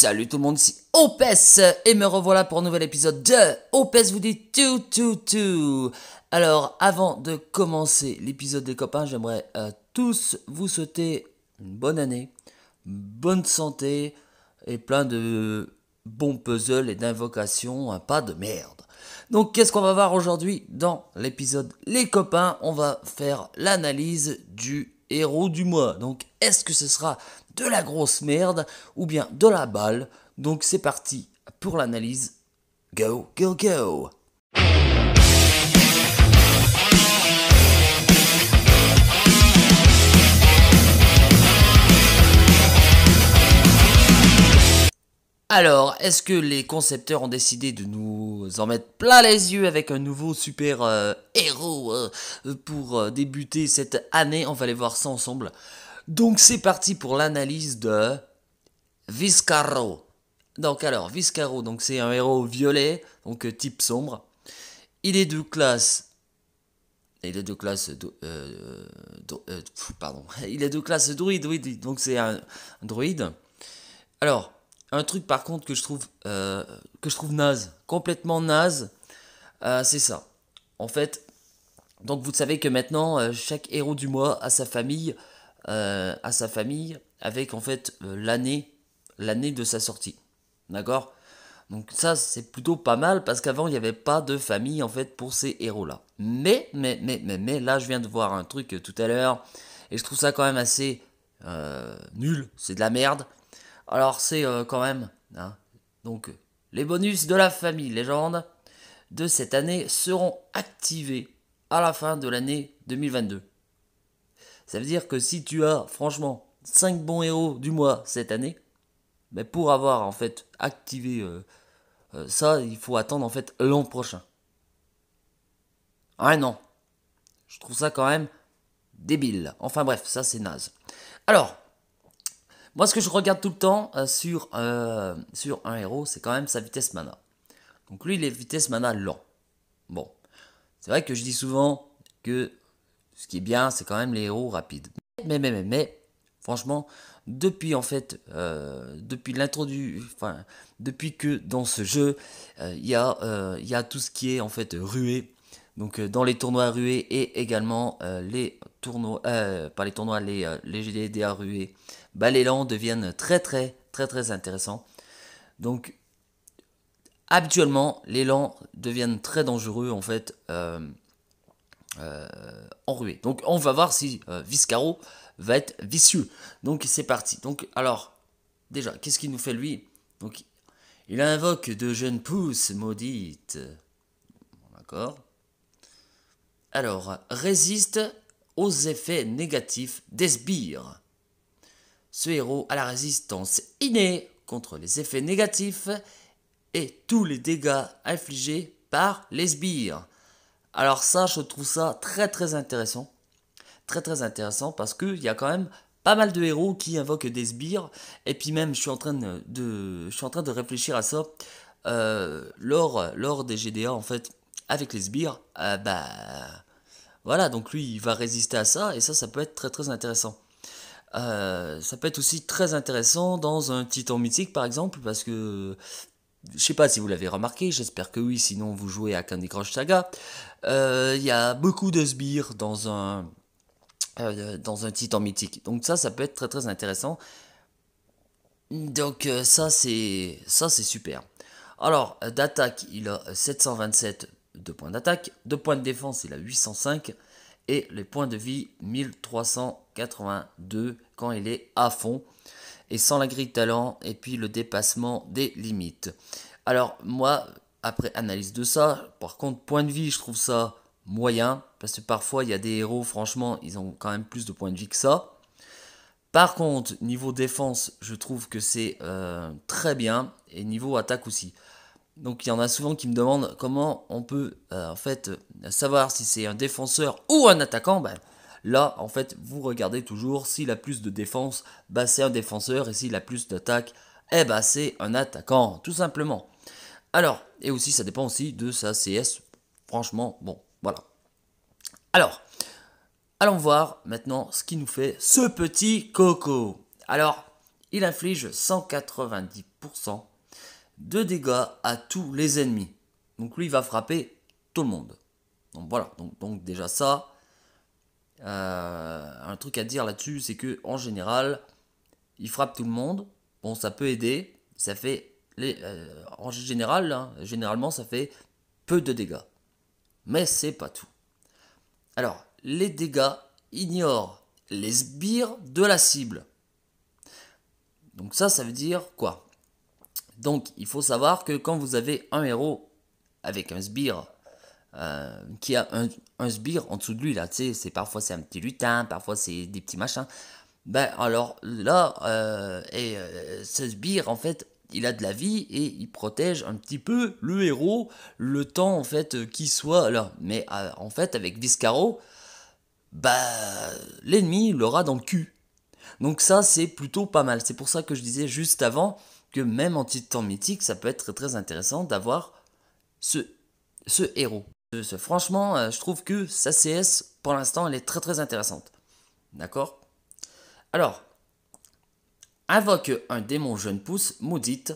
Salut tout le monde, ici Opes et me revoilà pour un nouvel épisode de Opes vous dit tout. Alors, avant de commencer l'épisode des copains, j'aimerais tous vous souhaiter une bonne année, une bonne santé et plein de bons puzzles et d'invocations, pas de merde. Donc, qu'est-ce qu'on va voir aujourd'hui dans l'épisode Les copains? On va faire l'analyse du héros du mois. Donc, est-ce que ce sera de la grosse merde ou bien de la balle? Donc, c'est parti pour l'analyse. Go, go, go! Alors, est-ce que les concepteurs ont décidé de nous en mettre plein les yeux avec un nouveau super héros pour débuter cette année? On va aller voir ça ensemble. Donc c'est parti pour l'analyse de Viscaro. Donc alors, Viscaro, donc c'est un héros violet, donc type sombre. Il est de classe... Il est de classe... pardon. Il est de classe druide, donc c'est un druide. Alors... Un truc par contre que je trouve naze, complètement naze, c'est ça. En fait, donc vous savez que maintenant chaque héros du mois a sa famille, avec en fait l'année de sa sortie. D'accord? Donc ça c'est plutôt pas mal parce qu'avant il n'y avait pas de famille en fait pour ces héros-là. Mais là je viens de voir un truc tout à l'heure et je trouve ça quand même assez nul, c'est de la merde. Alors c'est quand même, hein, donc les bonus de la famille légende de cette année seront activés à la fin de l'année 2022. Ça veut dire que si tu as franchement 5 bons héros du mois cette année, mais pour avoir en fait activé ça, il faut attendre en fait l'an prochain. Ah non, je trouve ça quand même débile. Enfin bref, ça c'est naze. Alors, moi, ce que je regarde tout le temps sur un héros, c'est quand même sa vitesse mana. Donc lui, il est vitesse mana lent. Bon, c'est vrai que je dis souvent que ce qui est bien, c'est quand même les héros rapides. Mais franchement, depuis en fait, depuis que dans ce jeu, il y a tout ce qui est en fait ruée. Donc dans les tournois rués et également les tournois, pas les tournois, les GDA rués, bah, les lands deviennent très intéressants. Donc habituellement, les lands deviennent très dangereux en fait en ruée. Donc on va voir si Viscaro va être vicieux. Donc c'est parti. Donc alors, déjà, qu'est-ce qu'il nous fait lui? Donc il invoque de jeunes pousses maudites. D'accord. Alors, résiste aux effets négatifs des sbires. Ce héros a la résistance innée contre les effets négatifs et tous les dégâts infligés par les sbires. Alors ça, je trouve ça très intéressant. Très intéressant parce qu'il y a quand même pas mal de héros qui invoquent des sbires. Et puis même, je suis en train de réfléchir à ça. Lors des GDA, en fait, avec les sbires, voilà, donc lui, il va résister à ça. Et ça peut être très intéressant. Ça peut être aussi très intéressant dans un titan mythique par exemple, parce que je sais pas si vous l'avez remarqué, j'espère que oui, sinon vous jouez à Candy Crush Saga. Il y a beaucoup de sbires dans un titan mythique, donc ça peut être très intéressant. Donc ça c'est super. Alors d'attaque, il a 727 de points d'attaque, de points de défense, il a 805. Et les points de vie 1382 quand il est à fond. Et sans la grille de talent et puis le dépassement des limites. Alors moi, après analyse de ça, par contre point de vie je trouve ça moyen. Parce que parfois il y a des héros, franchement, ils ont quand même plus de points de vie que ça. Par contre, niveau défense, je trouve que c'est très bien. Et niveau attaque aussi. Donc il y en a souvent qui me demandent comment on peut en fait savoir si c'est un défenseur ou un attaquant. Là en fait vous regardez toujours s'il a plus de défense, c'est un défenseur, et s'il a plus d'attaque, c'est un attaquant tout simplement. Alors, et aussi ça dépend aussi de sa CS, franchement bon voilà. Alors, allons voir maintenant ce qui nous fait ce petit coco. Alors, il inflige 190% de dégâts à tous les ennemis. Donc lui, il va frapper tout le monde. Donc voilà, donc déjà ça, un truc à dire là-dessus, c'est que en général, il frappe tout le monde. Bon, ça peut aider, ça fait en général, hein, généralement, ça fait peu de dégâts. Mais c'est pas tout. Alors, les dégâts ignorent les sbires de la cible. Donc ça veut dire quoi? Donc, il faut savoir que quand vous avez un héros avec un sbire qui a un sbire en dessous de lui, là, tu sais, parfois c'est un petit lutin, parfois c'est des petits machins. Ben alors là, ce sbire, en fait, il a de la vie et il protège un petit peu le héros le temps, en fait, qu'il soit là. Mais en fait, avec Viscaro, bah, l'ennemi l'aura dans le cul. Donc ça, c'est plutôt pas mal. C'est pour ça que je disais juste avant que même en titan mythique, ça peut être très intéressant d'avoir ce héros. Franchement, je trouve que sa CS, pour l'instant, elle est très très intéressante. D'accord? Alors, invoque un démon jeune pousse maudite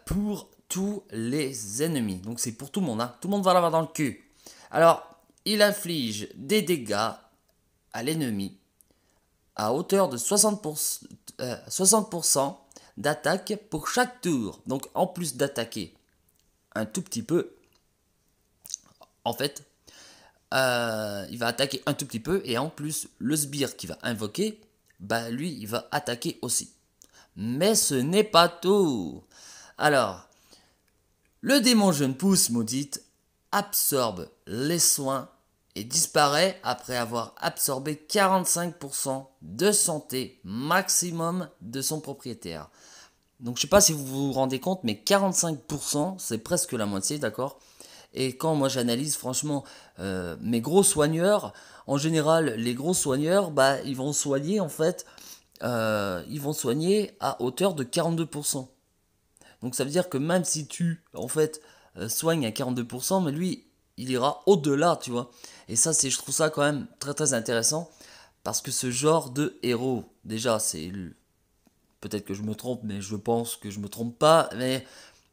pour tous les ennemis. Donc c'est pour tout le monde, hein. Tout le monde va l'avoir dans le cul. Alors, il inflige des dégâts à l'ennemi à hauteur de 60% d'attaque pour chaque tour. Donc en plus d'attaquer un tout petit peu, en fait, il va attaquer un tout petit peu et en plus le sbire qui va invoquer, bah lui il va attaquer aussi. Mais ce n'est pas tout. Alors, le démon jeune pousse maudite absorbe les soins et disparaît après avoir absorbé 45% de santé maximum de son propriétaire. Donc je sais pas si vous vous rendez compte, mais 45% c'est presque la moitié, d'accord? Et quand moi j'analyse franchement mes gros soigneurs, en général les gros soigneurs, bah ils vont soigner en fait, ils vont soigner à hauteur de 42%. Donc ça veut dire que même si tu en fait soignes à 42%, mais lui il ira au-delà, tu vois. Et ça je trouve ça quand même très très intéressant parce que ce genre de héros, déjà peut-être que je me trompe, mais je pense que je me trompe pas, mais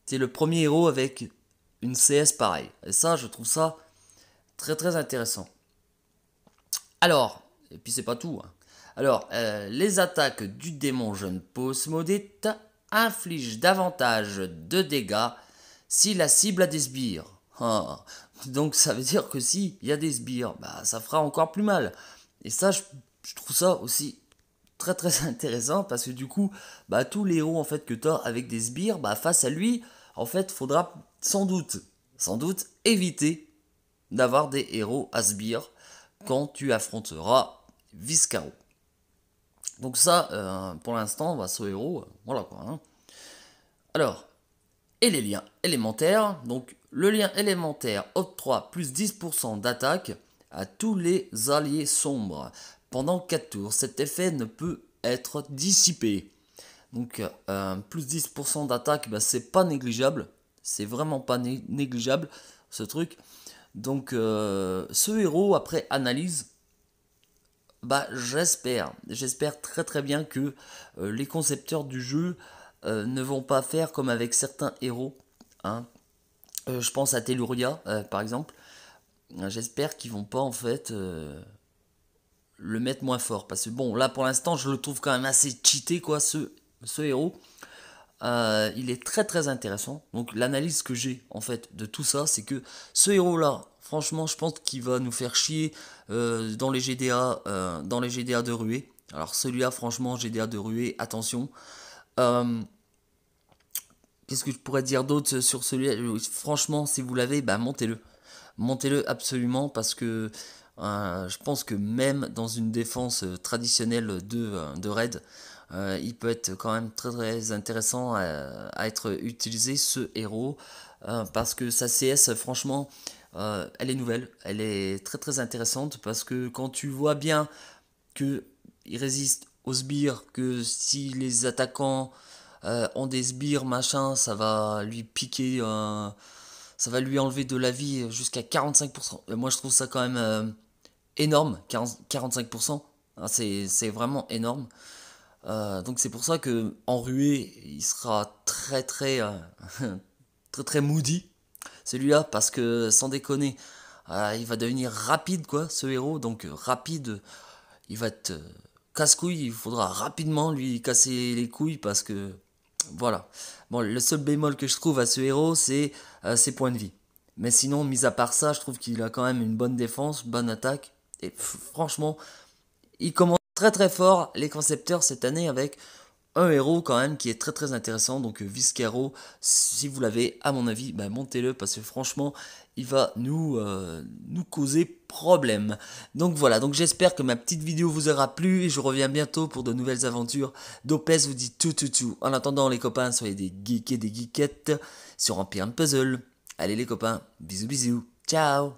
c'est le premier héros avec une CS pareille. Et ça, je trouve ça très très intéressant. Alors, et puis c'est pas tout, hein. Alors, les attaques du démon jeune Posmodite infligent davantage de dégâts si la cible a des sbires. Ah, donc ça veut dire que si il y a des sbires, bah ça fera encore plus mal. Et ça, je trouve ça aussi très très intéressant parce que du coup, bah tous les héros en fait que tu as avec des sbires, bah face à lui, en fait, faudra sans doute éviter d'avoir des héros à sbires quand tu affronteras Viscaro. Donc ça, pour l'instant, bah, ce héros, voilà quoi. Hein. Alors, et les liens élémentaires. Donc, le lien élémentaire octroie plus 10% d'attaque à tous les alliés sombres pendant 4 tours. Cet effet ne peut être dissipé. Donc, plus 10% d'attaque, bah, c'est pas négligeable. C'est vraiment pas négligeable ce truc. Donc, ce héros, après analyse, bah j'espère très très bien que les concepteurs du jeu ne vont pas faire comme avec certains héros, hein. Je pense à Telluria par exemple. J'espère qu'ils vont pas en fait le mettre moins fort parce que bon là pour l'instant je le trouve quand même assez cheaté quoi ce héros. Il est très très intéressant. Donc l'analyse que j'ai en fait de tout ça, c'est que ce héros-là, franchement, je pense qu'il va nous faire chier dans les GDA, de ruée. Alors celui-là, franchement, GDA de ruée, attention. Euh, Qu'est-ce que je pourrais dire d'autre sur celui-là? Franchement, si vous l'avez, bah montez-le. Montez-le absolument parce que je pense que même dans une défense traditionnelle de raid, il peut être quand même très très intéressant à être utilisé ce héros parce que sa CS franchement elle est nouvelle, elle est très très intéressante parce que quand tu vois bien que il résiste aux sbires, que si les attaquants ont des sbires machin, ça va lui piquer ça va lui enlever de la vie jusqu'à 45%. Moi je trouve ça quand même énorme, 45%. Hein, c'est vraiment énorme. Donc c'est pour ça que en ruée, il sera très très très très moody celui-là, parce que sans déconner, il va devenir rapide quoi, ce héros. Donc rapide, il va être casse-couille. Il faudra rapidement lui casser les couilles parce que voilà. Bon, le seul bémol que je trouve à ce héros, c'est ses points de vie. Mais sinon, mis à part ça, je trouve qu'il a quand même une bonne défense, bonne attaque. Et franchement, il commence très très fort les concepteurs cette année avec un héros quand même qui est très très intéressant. Donc Viscero, si vous l'avez, à mon avis, bah, montez-le parce que franchement, il va nous causer problème. Donc voilà, donc j'espère que ma petite vidéo vous aura plu et je reviens bientôt pour de nouvelles aventures. Dopez vous dit tout. En attendant les copains, soyez des geeks et des geekettes sur Empire Puzzle. Allez les copains, bisous bisous, ciao.